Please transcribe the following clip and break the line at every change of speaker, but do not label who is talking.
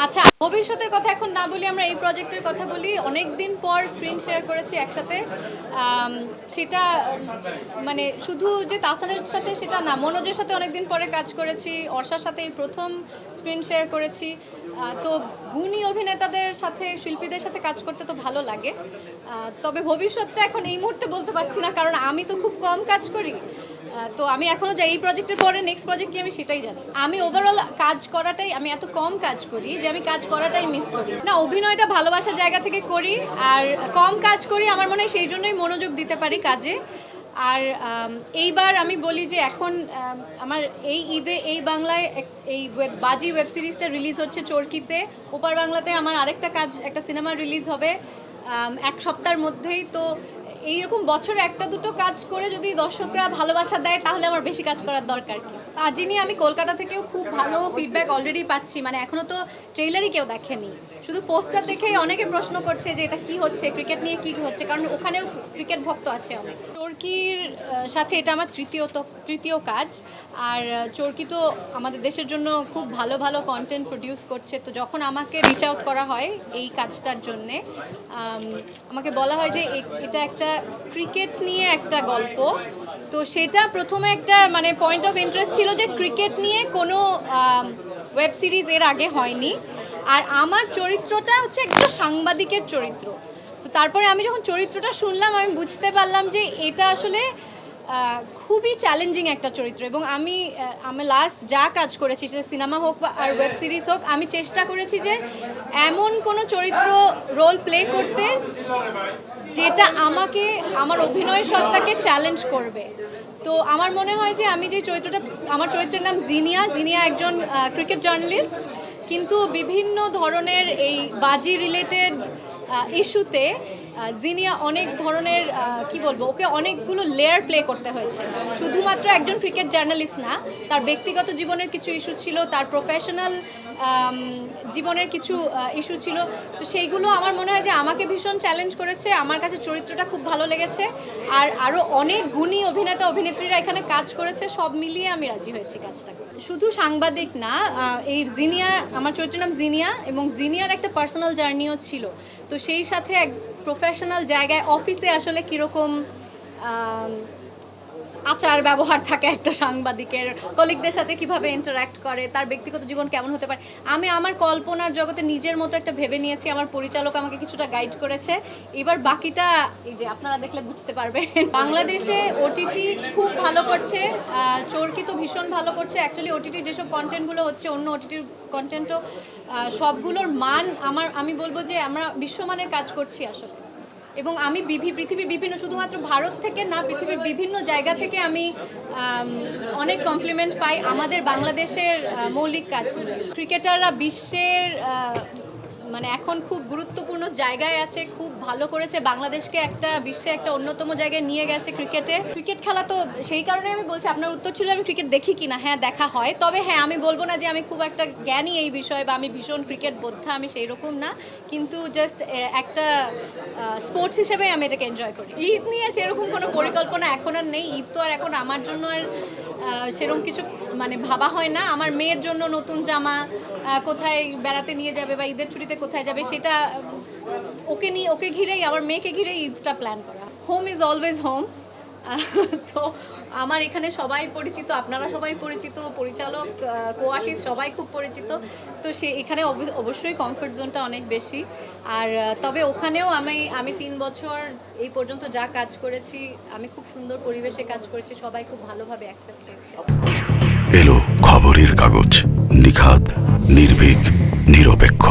আচ্ছা, ভবিষ্যতের কথা এখন না বলি, আমরা এই প্রজেক্টের কথা বলি। অনেক দিন পর স্ক্রিন শেয়ার করেছি একসাথে। সেটা মানে শুধু যে তাহসানের সাথে সেটা না, মনোজের সাথে অনেক দিন পরে কাজ করেছি, অর্ষার সাথে এই প্রথম স্ক্রিন শেয়ার করেছি। তো গুণী অভিনেতাদের সাথে, শিল্পীদের সাথে কাজ করতে তো ভালো লাগে। তবে ভবিষ্যৎটা এখন এই মুহূর্তে বলতে পারছি না, কারণ আমি তো খুব কম কাজ করি। তো আমি এখনও যাই এই প্রজেক্টের পরে নেক্সট প্রজেক্ট কি আমি সেটাই জানি। আমি ওভারঅল কাজ করাটাই, আমি এত কম কাজ করি যে আমি কাজ করাটাই মিস করি না। অভিনয়টা ভালোবাসার জায়গা থেকে করি, আর কম কাজ করি আমার মনে হয় সেই জন্যই মনোযোগ দিতে পারি কাজে। আর এইবার আমি বলি যে এখন আমার এই ঈদে এই বাংলায় এই বাজি ওয়েব সিরিজটা রিলিজ হচ্ছে চরকিতে। ওপার বাংলাতে আমার আরেকটা কাজ, একটা সিনেমা রিলিজ হবে এক সপ্তাহের মধ্যেই। তো এইরকম বছরে একটা দুটো কাজ করে যদি দর্শকরা ভালোবাসা দেয় তাহলে আমার বেশি কাজ করার দরকার কি। আর যিনি আমি কলকাতা থেকেও খুব ভালো ফিডব্যাক অলরেডি পাচ্ছি, মানে এখনও তো ট্রেইলারই কেউ দেখেনি, শুধু পোস্টার দেখেই অনেকে প্রশ্ন করছে যে এটা কি হচ্ছে, ক্রিকেট নিয়ে কি হচ্ছে, কারণ ওখানেও ক্রিকেট ভক্ত আছে অনেক। চরকির সাথে এটা আমার তৃতীয় কাজ। আর চরকি তো আমাদের দেশের জন্য খুব ভালো ভালো কন্টেন্ট প্রডিউস করছে। তো যখন আমাকে রিচ আউট করা হয় এই কাজটার জন্যে, আমাকে বলা হয় যে এটা একটা ক্রিকেট নিয়ে একটা গল্প। তো সেটা প্রথমে একটা মানে পয়েন্ট অফ ইন্টারেস্ট ছিল যে ক্রিকেট নিয়ে কোনো ওয়েব সিরিজ এর আগে হয়নি। আর আমার চরিত্রটা হচ্ছে একটা সাংবাদিকের চরিত্র। তো তারপরে আমি যখন চরিত্রটা শুনলাম আমি বুঝতে পারলাম যে এটা আসলে খুবই চ্যালেঞ্জিং একটা চরিত্র। এবং আমি লাস্ট যা কাজ করেছি, সেটা সিনেমা হোক বা আর ওয়েব সিরিজ হোক, আমি চেষ্টা করেছি যে এমন কোনো চরিত্র রোল প্লে করতে যেটা আমাকে, আমার অভিনয় সত্তাকে চ্যালেঞ্জ করবে। তো আমার মনে হয় যে আমি যে চরিত্রটা, আমার চরিত্রের নাম জিনিয়া একজন ক্রিকেট জার্নালিস্ট, কিন্তু বিভিন্ন ধরনের এই বাজি রিলেটেড ইস্যুতে জিনিয়া অনেক ধরনের কি বলবো, ওকে অনেকগুলো লেয়ার প্লে করতে হয়েছে। শুধুমাত্র একজন ক্রিকেট জার্নালিস্ট না, তার ব্যক্তিগত জীবনের কিছু ইস্যু ছিল, তার প্রফেশনাল জীবনের কিছু ইস্যু ছিল। তো সেইগুলো আমার মনে হয় যে আমাকে ভীষণ চ্যালেঞ্জ করেছে। আমার কাছে চরিত্রটা খুব ভালো লেগেছে। আর আরও অনেক গুণী অভিনেতা অভিনেত্রীরা এখানে কাজ করেছে, সব মিলিয়ে আমি রাজি হয়েছি কাজটা। শুধু সাংবাদিক না, এই জিনিয়া, আমার চরিত্রের নাম জিনিয়া, এবং জিনিয়ার একটা পার্সোনাল জার্নিও ছিল। তো সেই সাথে এক প্রফেশনাল জায়গায় অফিসে আসলে কীরকম আচার ব্যবহার থাকে একটা সাংবাদিকের, কলিগদের সাথে কিভাবে ইন্টারঅ্যাক্ট করে, তার ব্যক্তিগত জীবন কেমন হতে পারে, আমি আমার কল্পনার জগতে নিজের মতো একটা ভেবে নিয়েছি। আমার পরিচালক আমাকে কিছুটা গাইড করেছে। এবার বাকিটা এই যে আপনারা দেখলে বুঝতে পারবেন। বাংলাদেশে ওটিটি খুব ভালো করছে, চরকি তো ভীষণ ভালো করছে। অ্যাকচুয়ালি ওটিটি যেসব কন্টেন্টগুলো হচ্ছে, অন্য ওটিটির কন্টেন্টও সবগুলোর মান আমি বলবো যে আমরা বিশ্বমানের কাজ করছি আসলে। এবং আমি পৃথিবীর বিভিন্ন, শুধুমাত্র ভারত থেকে না, পৃথিবীর বিভিন্ন জায়গা থেকে আমি অনেক কমপ্লিমেন্ট পাই আমাদের বাংলাদেশের মৌলিক কাজ। ক্রিকেটাররা বিশ্বের মানে এখন খুব গুরুত্বপূর্ণ জায়গায় আছে, খুব ভালো করেছে, বাংলাদেশকে একটা বিশ্বে একটা অন্যতম জায়গায় নিয়ে গেছে ক্রিকেটে। ক্রিকেট খেলা তো সেই কারণে আমি বলছি, আপনার উত্তর ছিল আমি ক্রিকেট দেখি কি না। হ্যাঁ, দেখা হয়। তবে হ্যাঁ, আমি বলবো না যে আমি খুব একটা জ্ঞানী এই বিষয়ে বা আমি ভীষণ ক্রিকেট বোদ্ধা, আমি সেই রকম না। কিন্তু জাস্ট একটা স্পোর্টস হিসেবে আমি এটাকে এনজয় করি। ঈদ নিয়ে সেরকম কোনো পরিকল্পনা এখন আর নেই। ঈদ তো আর এখন আমার জন্য আর সেরকম কিছু মানে ভাবা হয় না। আমার মেয়ের জন্য নতুন জামা, কোথায় বেড়াতে নিয়ে যাবে বা ঈদের ছুটিতে কোথায় যাবে, সেটা ওকে ঘিরেই, আমার মেয়েকে ঘিরেই ঈদটা প্ল্যান করা। Home is always home. তো আমার এখানে সবাই পরিচিত, আপনারা সবাই পরিচিত, পরিচালক, কো আর্টিস্ট সবাই খুব পরিচিত। তো এখানে অবশ্যই কমফর্ট জোনটা অনেক বেশি। আর তবে ওখানেও আমি 3 বছর এই পর্যন্ত যা কাজ করেছি, আমি খুব সুন্দর পরিবেশে কাজ করেছি, সবাই খুব ভালোভাবে অ্যাকসেপ্ট করেছে।
এলো খবরের কাগজ, নিখাত, নির্ভীক, নিরপেক্ষ।